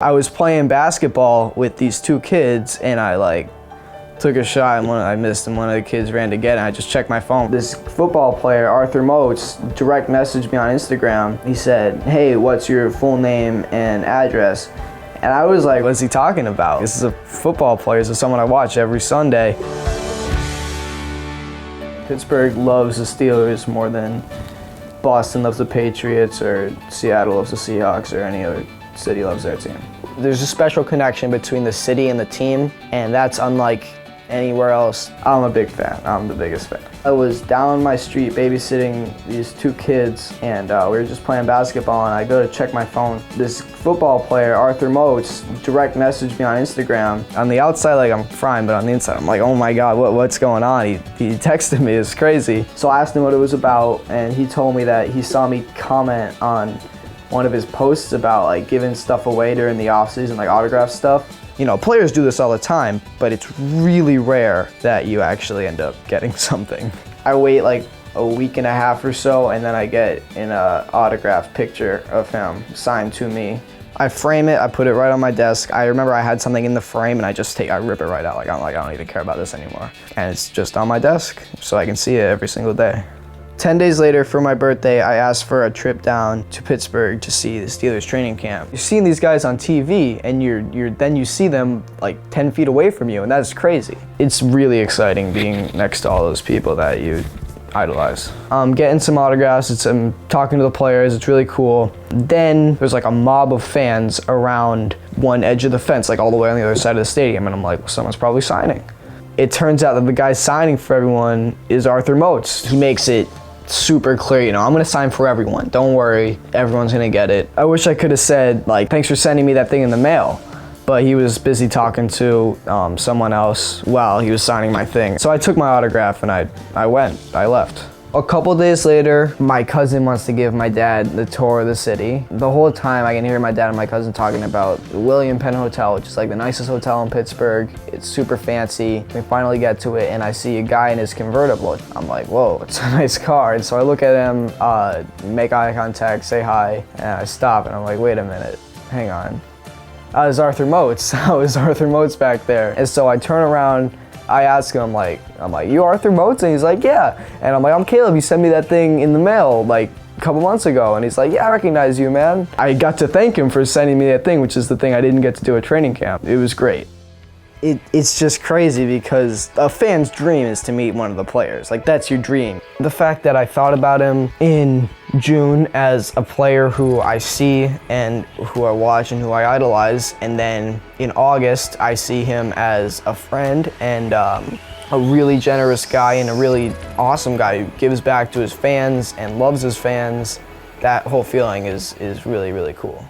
I was playing basketball with these two kids and I took a shot and I missed and one of the kids ran to get it and I just checked my phone. This football player, Arthur Moats, direct messaged me on Instagram. He said, "Hey, what's your full name and address?" And I was like, what's he talking about? This is a football player, this is someone I watch every Sunday. Pittsburgh loves the Steelers more than Boston loves the Patriots or Seattle loves the Seahawks or any other city loves their team. There's a special connection between the city and the team, and that's unlike anywhere else. I'm a big fan. I'm the biggest fan. I was down my street babysitting these two kids, and we were just playing basketball, and I go to check my phone. This football player, Arthur Moats, direct messaged me on Instagram. On the outside, I'm fine, but on the inside, I'm like, oh my God, what's going on? He texted me, it's crazy. So I asked him what it was about, and he told me that he saw me comment on one of his posts about giving stuff away during the off season, autograph stuff. You know, players do this all the time, but it's really rare that you actually end up getting something. I wait a week and a half or so, and then I get an autographed picture of him signed to me. I frame it, I put it right on my desk. I remember I had something in the frame and I rip it right out. I don't even care about this anymore. And it's just on my desk, so I can see it every single day. 10 days later, for my birthday, I asked for a trip down to Pittsburgh to see the Steelers training camp. You're seeing these guys on TV, and then you see them 10 feet away from you, and that's crazy. It's really exciting being next to all those people that you idolize. Getting some autographs, I'm talking to the players, it's really cool. Then there's a mob of fans around one edge of the fence, all the way on the other side of the stadium, and I'm like, well, someone's probably signing. It turns out that the guy signing for everyone is Arthur Moats. He makes it super clear, I'm gonna sign for everyone. Don't worry, everyone's gonna get it. I wish I could have said, thanks for sending me that thing in the mail, but he was busy talking to someone else while he was signing my thing. So I took my autograph and I left. A couple days later, my cousin wants to give my dad the tour of the city. The whole time I can hear my dad and my cousin talking about the William Penn Hotel, which is the nicest hotel in Pittsburgh. It's super fancy. We finally get to it and I see a guy in his convertible. I'm like, whoa, it's a nice car. And so I look at him, make eye contact, say hi, and I stop and I'm like, wait a minute, hang on. I was Arthur Moats. I was Arthur Moats back there. And so I turn around, I ask him, I'm like, you Arthur Moats? And he's like, yeah. And I'm like, I'm Caleb, you sent me that thing in the mail a couple months ago. And he's like, yeah, I recognize you, man. I got to thank him for sending me that thing, which is the thing I didn't get to do at training camp. It was great. It's just crazy because a fan's dream is to meet one of the players. That's your dream. The fact that I thought about him in June as a player who I see and who I watch and who I idolize, and then in August I see him as a friend and a really generous guy and a really awesome guy who gives back to his fans and loves his fans, that whole feeling is really, really cool.